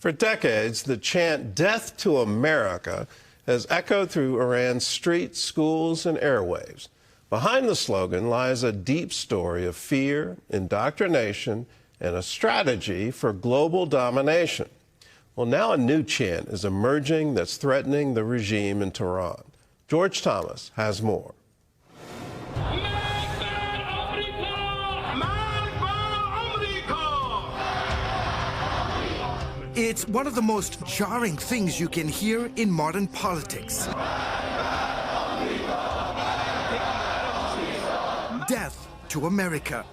For decades, the chant "Death to America" has echoed through Iran's streets, schools, and airwaves. Behind the slogan lies a deep story of fear, indoctrination, and a strategy for global domination. Well, now a new chant is emerging that's threatening the regime in Tehran. George Thomas has more. It's one of the most jarring things you can hear in modern politics. Death to America.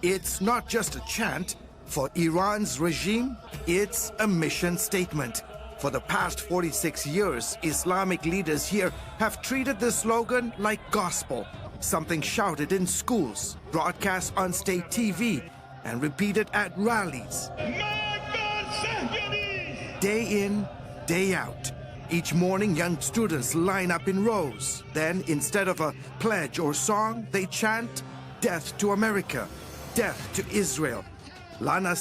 It's not just a chant. For Iran's regime, it's a mission statement. For the past 46 years, Islamic leaders here have treated the slogan like gospel, something shouted in schools, broadcast on state TV, and repeated at rallies. Day in, day out. Each morning, young students line up in rows. Then, instead of a pledge or song, they chant, "Death to America, death to Israel." Lana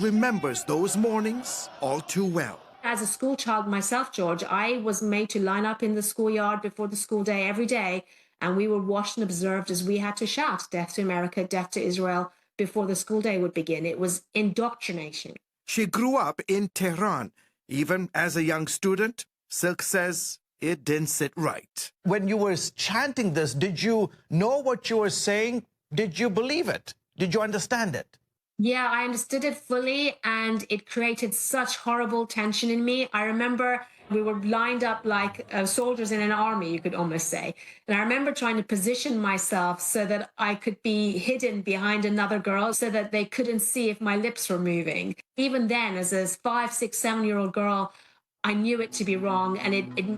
remembers those mornings all too well. As a school child myself, George, I was made to line up in the schoolyard before the school day every day, and we were watched and observed as we had to shout, "Death to America, death to Israel," before the school day would begin. It was indoctrination. She grew up in Tehran. Even as a young student, Silk says it didn't sit right. When you were chanting this, did you know what you were saying? Did you believe it? Did you understand it? Yeah, I understood it fully, and it created such horrible tension in me. I remember we were lined up like soldiers in an army, you could almost say. And I remember trying to position myself so that I could be hidden behind another girl so that they couldn't see if my lips were moving. Even then, as a 5, 6, 7-year-old girl, I knew it to be wrong, and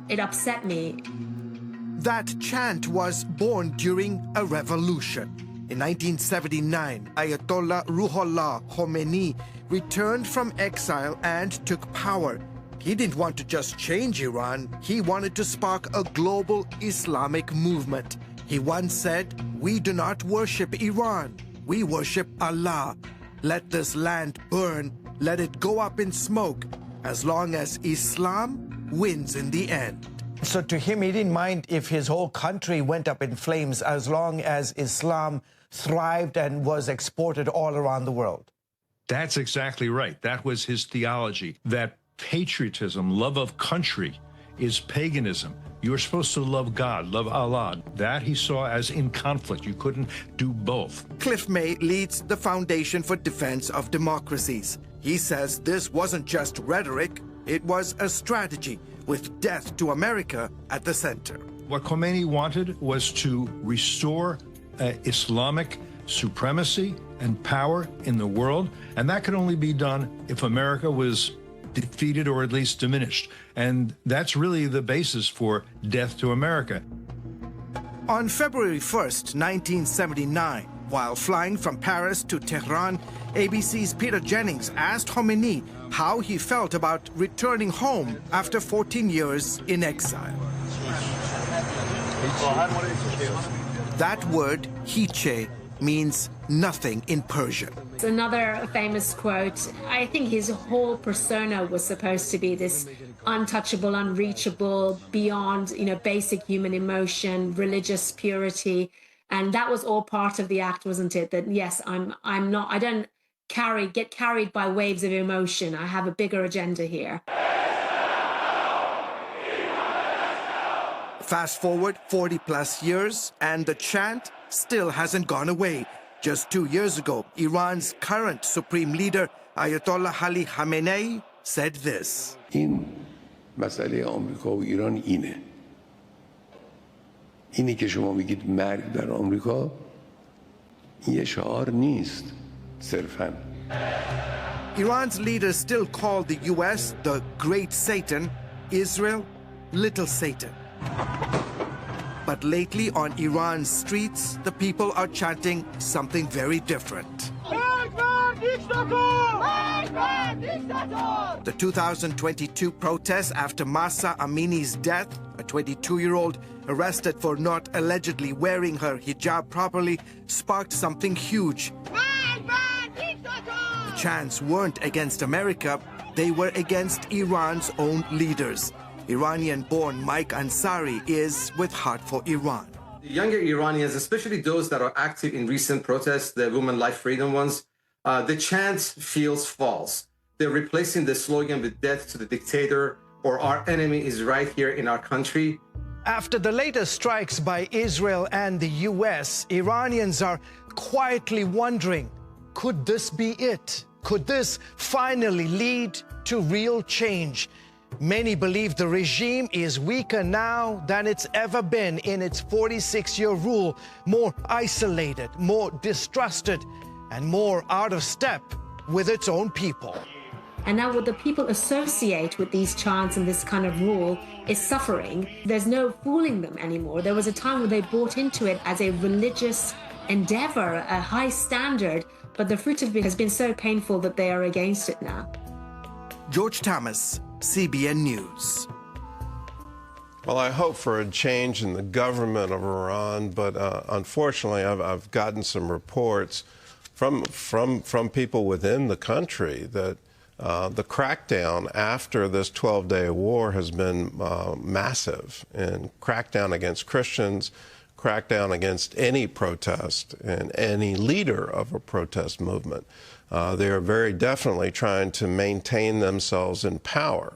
it upset me. That chant was born during a revolution. In 1979, Ayatollah Ruhollah Khomeini returned from exile and took power. He didn't want to just change Iran. He wanted to spark a global Islamic movement. He once said, "We do not worship Iran. We worship Allah. Let this land burn. Let it go up in smoke, as long as Islam wins in the end." So to him, he didn't mind if his whole country went up in flames as long as Islam thrived and was exported all around the world. That's exactly right. That was his theology, that patriotism, love of country, is paganism. You're supposed to love God, love Allah. That he saw as in conflict. You couldn't do both. Cliff May leads the Foundation for Defense of Democracies. He says this wasn't just rhetoric, it was a strategy with death to America at the center. What Khomeini wanted was to restore Islamic supremacy and power in the world, and that could only be done if America was defeated or at least diminished. And that's really the basis for Death to America. On February 1st, 1979, while flying from Paris to Tehran, ABC's Peter Jennings asked Khomeini how he felt about returning home after 14 years in exile. That word, hiche, means nothing in Persian. It's another famous quote. I think his whole persona was supposed to be this untouchable, unreachable, beyond, basic human emotion, religious purity. And that was all part of the act, wasn't it? That yes, I don't get carried by waves of emotion. I have a bigger agenda here. Fast forward 40+ years, and the chant still hasn't gone away. Just 2 years ago, Iran's current supreme leader, Ayatollah Ali Khamenei, said this. این مسئله آمریکا و ایران اینی که شما میگید مرگ در آمریکا این یه شعار نیست صرفاً. Iran's leaders still call the US the Great Satan, Israel, Little Satan. But lately on Iran's streets, the people are chanting something very different. The 2022 protests after Mahsa Amini's death, a 22-year-old arrested for not allegedly wearing her hijab properly, sparked something huge. The chants weren't against America, they were against Iran's own leaders. Iranian-born Mike Ansari is with Heart for Iran. The younger Iranians, especially those that are active in recent protests, the Women Life Freedom ones, the chant feels false. They're replacing the slogan with death to the dictator, or our enemy is right here in our country. After the latest strikes by Israel and the U.S., Iranians are quietly wondering, could this be it? Could this finally lead to real change? Many believe the regime is weaker now than it's ever been in its 46-year rule, more isolated, more distrusted, and more out of step with its own people. And now what the people associate with these chants and this kind of rule is suffering. There's no fooling them anymore. There was a time when they bought into it as a religious endeavor, a high standard, but the fruit of it has been so painful that they are against it now. George Thomas, CBN News. Well, I hope for a change in the government of Iran, but unfortunately, I've gotten some reports from people within the country that the crackdown after this 12-day war has been massive, and crackdown against Christians, crackdown against any protest and any leader of a protest movement. They are very definitely trying to maintain themselves in power.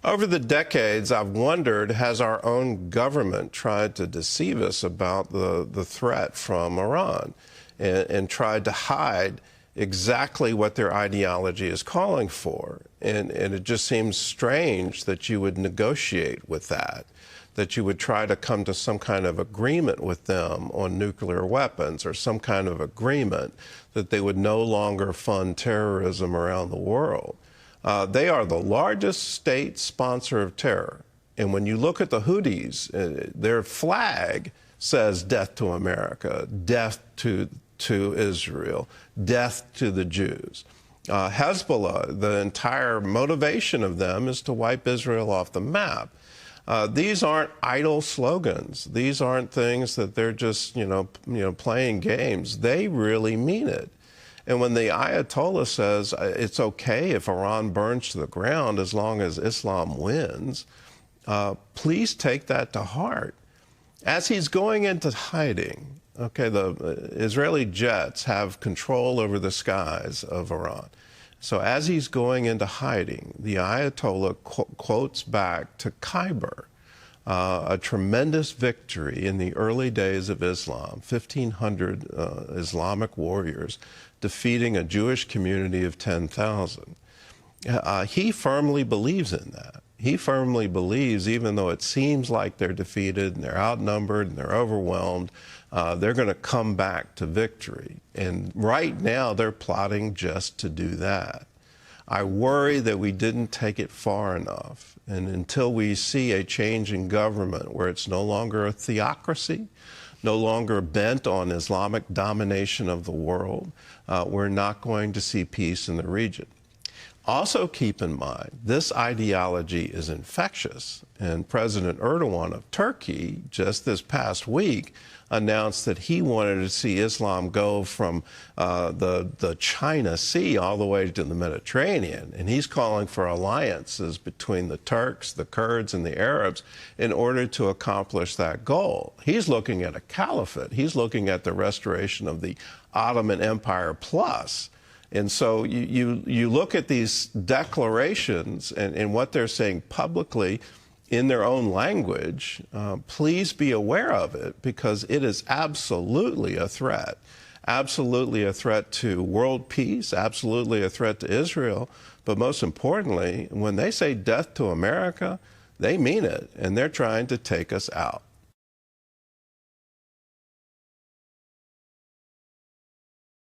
Over the decades, I've wondered, has our own government tried to deceive us about the threat from Iran and tried to hide exactly what their ideology is calling for? And it just seems strange that you would negotiate with that you would try to come to some kind of agreement with them on nuclear weapons, or some kind of agreement that they would no longer fund terrorism around the world. They are the largest state sponsor of terror. And when you look at the Houthis, their flag says death to America, death to Israel, death to the Jews. Hezbollah, the entire motivation of them is to wipe Israel off the map. These aren't idle slogans. These aren't things that they're just, playing games. They really mean it. And when the Ayatollah says it's okay if Iran burns to the ground as long as Islam wins, please take that to heart. As he's going into hiding, okay, the Israeli jets have control over the skies of Iran. So as he's going into hiding, the Ayatollah quotes back to Khyber, a tremendous victory in the early days of Islam, 1,500 Islamic warriors defeating a Jewish community of 10,000. He firmly believes in that. He firmly believes, even though it seems like they're defeated and they're outnumbered and they're overwhelmed, they're going to come back to victory. And right now, they're plotting just to do that. I worry that we didn't take it far enough. And until we see a change in government where it's no longer a theocracy, no longer bent on Islamic domination of the world, we're not going to see peace in the region. Also keep in mind, this ideology is infectious, and President Erdogan of Turkey just this past week announced that he wanted to see Islam go from the China Sea all the way to the Mediterranean, and he's calling for alliances between the Turks, the Kurds, and the Arabs in order to accomplish that goal. He's looking at a caliphate. He's looking at the restoration of the Ottoman Empire plus. And so you look at these declarations and what they're saying publicly in their own language, please be aware of it, because it is absolutely a threat to world peace, absolutely a threat to Israel. But most importantly, when they say death to America, they mean it, and they're trying to take us out.